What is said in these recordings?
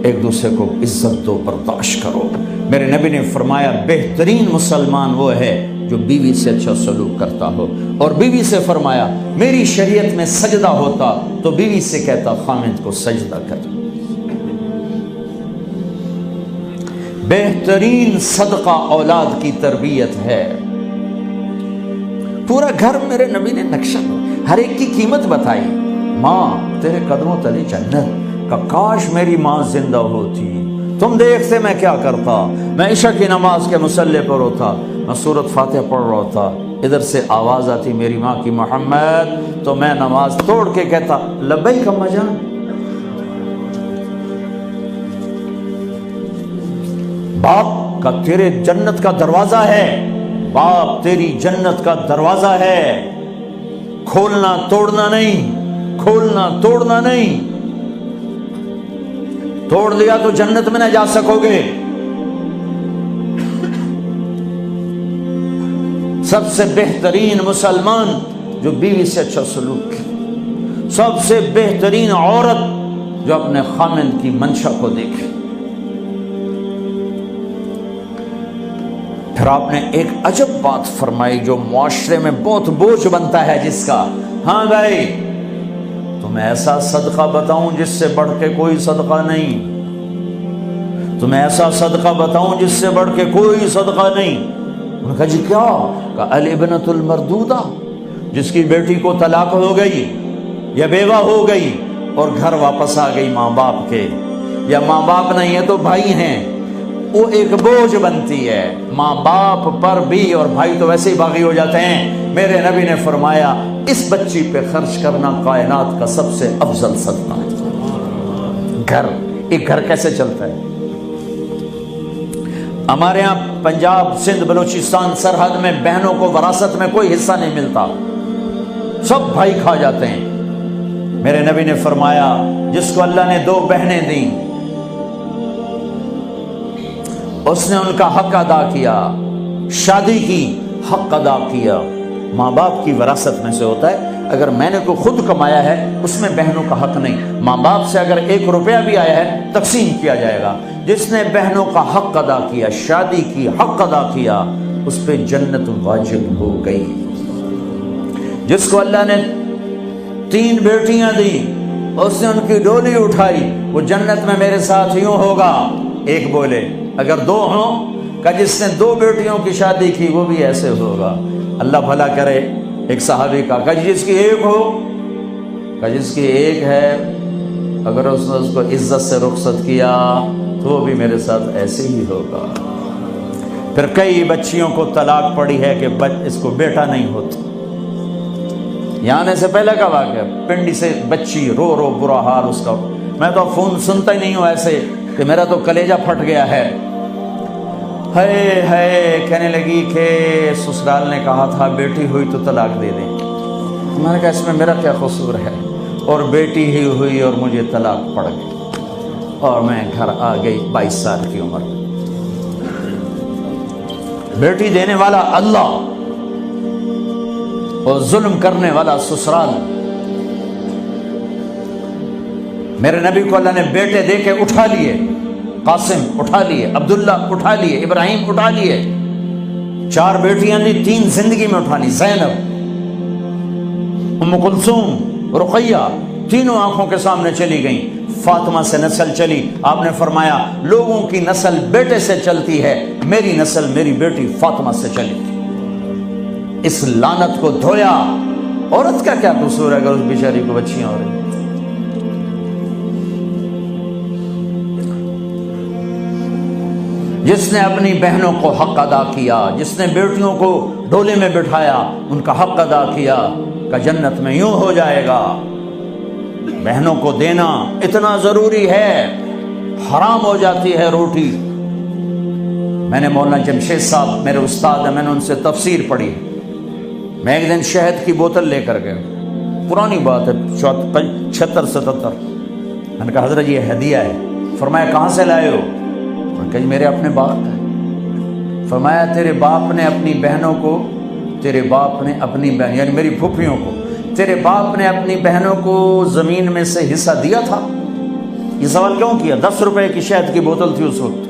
ایک دوسرے کو عزت دو، برداشت کرو۔ میرے نبی نے فرمایا بہترین مسلمان وہ ہے جو بیوی سے اچھا سلوک کرتا ہو، اور بیوی سے فرمایا میری شریعت میں سجدہ ہوتا تو بیوی سے کہتا خامند کو سجدہ کر۔ بہترین صدقہ اولاد کی تربیت ہے۔ پورا گھر میرے نبی نے نقشہ، ہر ایک کی قیمت بتائی۔ ماں تیرے قدموں تلے جنت، کاش میری ماں زندہ ہوتی، تم دیکھتے میں کیا کرتا، میں عشاء کی نماز کے مصلی پر ہوتا، میں سورۃ فاتحہ پڑھ رہا ہوتا، ادھر سے آواز آتی میری ماں کی محمد، تو میں نماز توڑ کے کہتا لبیک اماں جان۔ باپ کا تیرے جنت کا دروازہ ہے، باپ تیری جنت کا دروازہ ہے، کھولنا توڑنا نہیں، کھولنا توڑنا نہیں، توڑ لیا تو جنت میں نہ جا سکو گے۔ سب سے بہترین مسلمان جو بیوی سے اچھا سلوک کرے، سب سے بہترین عورت جو اپنے خامند کی منشا کو دیکھے۔ پھر آپ نے ایک عجب بات فرمائی جو معاشرے میں بہت بوجھ بنتا ہے جس کا، ہاں بھائی تمہیں ایسا صدقہ بتاؤں جس سے بڑھ کے کوئی صدقہ نہیں، تمہیں ایسا صدقہ بتاؤں جس سے بڑھ کے کوئی صدقہ نہیں۔ انہوں نے کہا جی کیا؟ کہا الابنۃ المردودہ، جس کی بیٹی کو طلاق ہو گئی یا بیوہ ہو گئی اور گھر واپس آ گئی ماں باپ کے، یا ماں باپ نہیں ہے تو بھائی ہیں، وہ ایک بوجھ بنتی ہے ماں باپ پر بھی، اور بھائی تو ویسے ہی باغی ہو جاتے ہیں۔ میرے نبی نے فرمایا اس بچی پہ خرچ کرنا کائنات کا سب سے افضل صدقہ ہے۔ گھر، ایک گھر کیسے چلتا ہے؟ ہمارے ہاں پنجاب، سندھ، بلوچستان سرحد میں بہنوں کو وراثت میں کوئی حصہ نہیں ملتا، سب بھائی کھا جاتے ہیں۔ میرے نبی نے فرمایا جس کو اللہ نے 2 بہنیں دیں اس نے ان کا حق ادا کیا، شادی کی حق ادا کیا۔ ماں باپ کی وراثت میں سے ہوتا ہے، اگر میں نے کوئی خود کمایا ہے اس میں بہنوں کا حق نہیں، ماں باپ سے اگر 1 روپیہ بھی آیا ہے تقسیم کیا جائے گا۔ جس نے بہنوں کا حق ادا کیا، شادی کی حق ادا کیا، اس پہ جنت واجب ہو گئی۔ جس کو اللہ نے 3 بیٹیاں دی، اس نے ان کی ڈولی اٹھائی، وہ جنت میں میرے ساتھ یوں ہوگا۔ ایک بولے اگر 2 ہوں، کہ جس نے 2 بیٹیوں کی شادی کی وہ بھی ایسے ہوگا۔ اللہ بھلا کرے۔ ایک صحابی کا کہ جس کی 1 ہو، کہ جس کی 1 ہے، اگر اس نے اس کو عزت سے رخصت کیا تو وہ بھی میرے ساتھ ایسے ہی ہوگا۔ پھر کئی بچیوں کو طلاق پڑی ہے کہ اس کو بیٹا نہیں ہوتا۔ یہاں آنے سے پہلے کا واقعہ، پنڈی سے بچی رو رو برا حال اس کا، میں تو فون سنتا ہی نہیں ہوں ایسے کہ میرا تو کلیجہ پھٹ گیا ہے۔ ہے کہنے لگی کہ سسرال نے کہا تھا بیٹی ہوئی تو طلاق دے دیں۔ میں نے کہا اس میں میرا کیا قصور ہے، اور بیٹی ہی ہوئی اور مجھے طلاق پڑ گئی، اور میں گھر آ گئی 22 سال کی عمر۔ بیٹی دینے والا اللہ اور ظلم کرنے والا سسرال۔ میرے نبی کو اللہ نے بیٹے دے کے اٹھا لیے، قاسم اٹھا لیے، عبداللہ اٹھا لیے، ابراہیم اٹھا لیے، 4 بیٹیاں دی، 3 زندگی میں اٹھا لی، زینب، ام کلثوم، رقیہ، تینوں آنکھوں کے سامنے چلی گئیں۔ فاطمہ سے نسل چلی، آپ نے فرمایا لوگوں کی نسل بیٹے سے چلتی ہے، میری نسل میری بیٹی فاطمہ سے چلی۔ اس لعنت کو دھویا۔ عورت کا کیا قصور ہے اگر اس بیچاری کو بچیاں ہو رہی؟ جس نے اپنی بہنوں کو حق ادا کیا، جس نے بیٹیوں کو ڈولے میں بٹھایا، ان کا حق ادا کیا، کہ جنت میں یوں ہو جائے گا۔ بہنوں کو دینا اتنا ضروری ہے، حرام ہو جاتی ہے روٹی۔ میں نے مولانا جمشید صاحب میرے استاد ہیں، میں نے ان سے تفسیر پڑھی۔ میں ایک دن شہد کی بوتل لے کر گیا، پرانی بات ہے 76-77۔ میں نے کہا حضرت یہ ہدیہ ہے۔ فرمایا کہاں سے لائے ہو؟ کہ میرے اپنے باپ ہے۔ فرمایا تیرے باپ نے اپنی بہنوں کو، تیرے باپ نے اپنی بہن یعنی میری پھوپھیوں کو، تیرے باپ نے اپنی بہنوں کو زمین میں سے حصہ دیا تھا؟ یہ سوال کیوں کیا؟ 10 روپے کی شہد کی بوتل تھی اس وقت،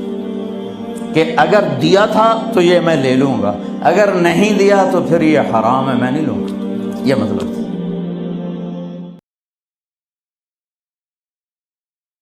کہ اگر دیا تھا تو یہ میں لے لوں گا، اگر نہیں دیا تو پھر یہ حرام ہے، میں نہیں لوں گا، یہ مطلب تھا۔